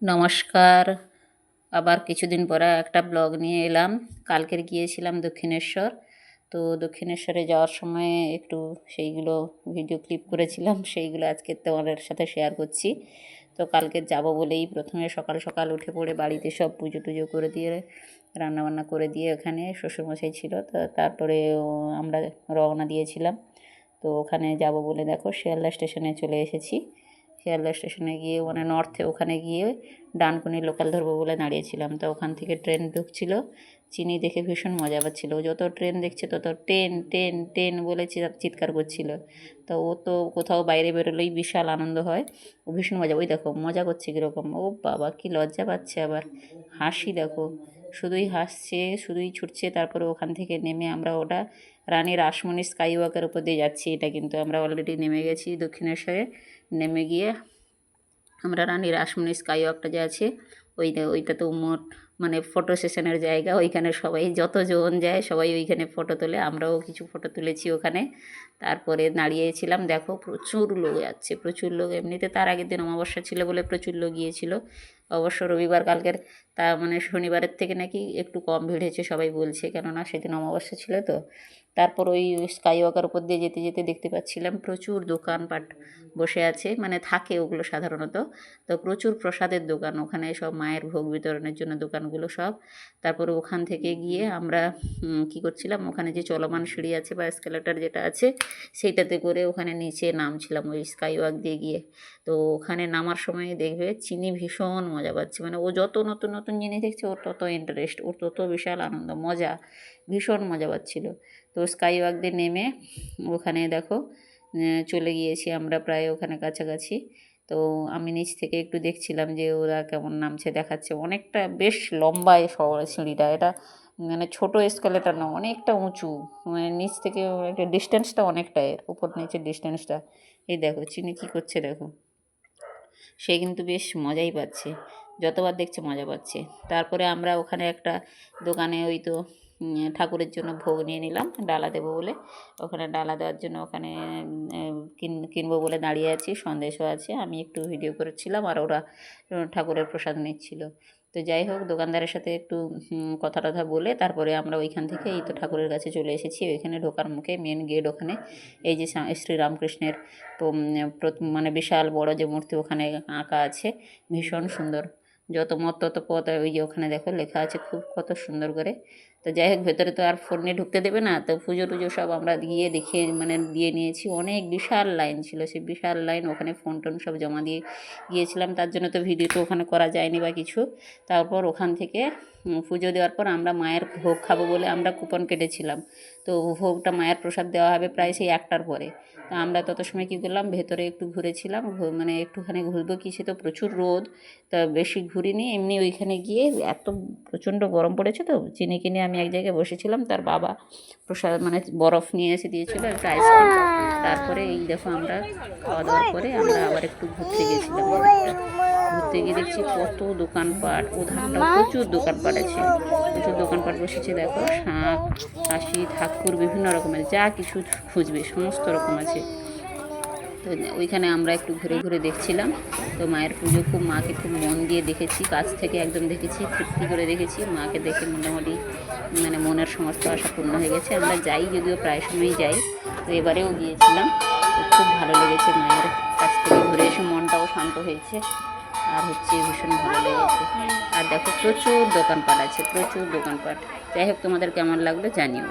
নমস্কার। আবার কিছুদিন পরে একটা ব্লগ নিয়ে এলাম। কালকের গিয়েছিলাম দক্ষিণেশ্বর। তো দক্ষিণেশ্বরে যাওয়ার সময় একটু সেইগুলো ভিডিও ক্লিপ করেছিলাম, সেইগুলো আজকে তোমাদের সাথে শেয়ার করছি। তো কালকে যাব বলেই প্রথমে সকাল সকাল উঠে পড়ে বাড়িতে সব পুজো টুজো করে দিয়ে রান্নাবান্না করে দিয়ে ওখানে শ্বশুরমশাই ছিল, তো তারপরে আমরা রওনা দিয়েছিলাম। তো ওখানে যাব বলে দেখো শিয়ালদা স্টেশনে চলে এসেছি। শিয়ালদা স্টেশনে গিয়ে মানে নর্থে ওখানে গিয়ে ডানকুনি লোকাল ধরবো বলে দাঁড়িয়েছিলাম। তো ওখান থেকে ট্রেন ঢুকছিল। চিনি দেখে ভীষণ মজা পাচ্ছিল। ও যত ট্রেন দেখছে তত ট্রেন ট্রেন ট্রেন বলে চিৎকার করছিল। তো ও তো কোথাও বাইরে বেরোলেই বিশাল আনন্দ হয়, ও ভীষণ মজা। ওই দেখো মজা করছে কীরকম, ও বাবা কি লজ্জা পাচ্ছে, আবার হাসি দেখো, শুধুই হাসছে শুধুই ছুটছে। তারপরে ওখান থেকে নেমে আমরা ওটা রানী রাসমণি স্কাই ওয়াকের উপর দিয়ে যাচ্ছি। এটা কিন্তু আমরা অলরেডি নেমে গেছি দক্ষিণেশ্বরে। নেমে গিয়ে আমরা রানী রাসমণি স্কাই ওয়াকটা যে আছে ওইটা তো মোট মানে ফটো সেশনের জায়গা। ওইখানে সবাই যতজন যায় সবাই ওইখানে ফটো তোলে, আমরাও কিছু ফটো তুলেছি ওখানে। তারপরে দাঁড়িয়েছিলাম, দেখো প্রচুর লোক যাচ্ছে, প্রচুর লোক। এমনিতে তার আগের দিন অমাবস্যা ছিল বলে প্রচুর লোক গিয়েছিল। অবশ্য রবিবার কালকের তা মানে শনিবারের থেকে নাকি একটু কম ভিড় হয়েছে সবাই বলছে, কেননা সেদিন অমাবস্যা ছিল তো। তারপর ওই স্কাই ওয়াকের উপর দিয়ে যেতে যেতে দেখতে পাচ্ছিলাম প্রচুর দোকানপাট বসে আছে, মানে থাকে ওগুলো সাধারণত। তো প্রচুর প্রসাদের দোকান ওখানে, সব মায়ের ভোগ বিতরণের জন্য দোকানগুলো সব। তারপরে ওখান থেকে গিয়ে আমরা কী করছিলাম, ওখানে যে চলমান সিঁড়ি আছে বা এসকেলেটর যেটা আছে সেইটাতে করে ওখানে নিচে নামছিলাম ওই স্কাই ওয়াক দিয়ে গিয়ে। তো ওখানে নামার সময় দেখবে চিনি ভীষণ মজা পাচ্ছে, মানে ও যত নতুন নতুন জিনিস দেখছে ওর তত ইন্টারেস্ট, ওর তত বিশাল আনন্দ মজা, ভীষণ মজা পাচ্ছিল। তো স্কাই ওয়াক দিয়ে নেমে ওখানে দেখো চলে গিয়েছি আমরা প্রায় ওখানে কাছাকাছি। তো আমি নিচ থেকে একটু দেখছিলাম যে ওরা কেমন নামছে, দেখাচ্ছে অনেকটা বেশ লম্বা সিঁড়িটা। এটা মানে ছোটো এসকালেটার না, অনেকটা উঁচু, মানে নিচ থেকে একটা ডিস্টেন্সটা অনেকটা, এর উপর নিচের ডিস্টেন্সটা। এই দেখো চিনি কী করছে দেখো, সে কিন্তু বেশ মজাই পাচ্ছে, যতবার দেখছে মজা পাচ্ছে। তারপরে আমরা ওখানে একটা দোকানে ওই তো ঠাকুরের জন্য ভোগ নিয়ে নিলাম, ডালা দেবো বলে। ওখানে ডালা দেওয়ার জন্য ওখানে কিনবো বলে দাঁড়িয়ে আছি, সন্দেশও আছে। আমি একটু ভিডিও করেছিলাম আর ওরা ঠাকুরের প্রসাদ নিচ্ছিল। তো যাই হোক, দোকানদারের সাথে একটু কথা টথা বলে তারপরে আমরা ওইখান থেকে এই তো ঠাকুরের কাছে চলে এসেছি। ওইখানে ঢোকার মুখে মেন গেট ওখানে এই যে শ্রীরামকৃষ্ণের মানে বিশাল বড় যে মূর্তি ওখানে আঁকা আছে, ভীষণ সুন্দর। যত মত তত পথ, ওই যে ওখানে দেখো লেখা আছে খুব কত সুন্দর করে। তো যাই হোক, ভেতরে তো আর ফোন নিয়ে ঢুকতে দেবে না, তো পুজো টুজো সব আমরা গিয়ে দেখে মানে দিয়ে নিয়েছি। অনেক বিশাল লাইন ছিল, সেই বিশাল লাইন, ওখানে ফোন টোন সব জমা দিয়ে গিয়েছিলাম, তার জন্য তো ভিডিও তো ওখানে করা যায়নি বা কিছু। তারপর ওখান থেকে পুজো দেওয়ার পর আমরা মায়ের ভোগ খাবো বলে আমরা কুপন কেটেছিলাম। তো ভোগটা মায়ের প্রসাদ দেওয়া হবে প্রায় সেই 1টার পরে। তো আমরা তত সময় কী করলাম, ভেতরে একটু ঘুরেছিলাম, মানে একটুখানি ঘুরবো কি, সে তো প্রচুর রোদ, তা বেশি ঘুরিনি। এমনি ওইখানে গিয়ে এত প্রচণ্ড গরম পড়েছে, তো চিনি কিনে আমি এক জায়গায় বসেছিলাম, তার বাবা প্রসাদ মানে বরফ নিয়ে এসে দিয়েছিলো একটা আইসক্রিম। তারপরে এই দেখো আমরা খাওয়া দাওয়ার পরে আমরা আবার একটু ঘুরতে গেছিলাম। ঘুরতে গিয়ে দেখছি কত দোকানপাট, ওধারটাও প্রচুর দোকানপাট আছে, প্রচুর দোকানপাট বসেছে। দেখো শাঁখ, কাশি, ঠাকুর, বিভিন্ন রকমের যা কিছু খুঁজবে সমস্ত রকম আছে। তো ওইখানে আমরা একটু ঘুরে ঘুরে দেখছিলাম। তো মায়ের পুজো খুব, মাকে খুব মন দিয়ে দেখেছি, কাছ থেকে একদম দেখেছি, তৃপ্তি করে দেখেছি। মাকে দেখে মোটামুটি মানে মনের সমস্ত আশা পূর্ণ হয়ে গেছে। আমরা যাই, যদিও প্রায় সময়ই যাই, তো এবারেও গিয়েছিলাম। তো খুব ভালো লেগেছে, মায়ের কাছ থেকে ঘুরে এসে মনটাও শান্ত হয়েছে, আর হচ্ছে ভীষণ ভালো লেগেছে। আর দেখো প্রচুর দোকানপাট আছে, প্রচুর দোকানপাট। যাই হোক, তোমাদের কেমন লাগলো জানিও।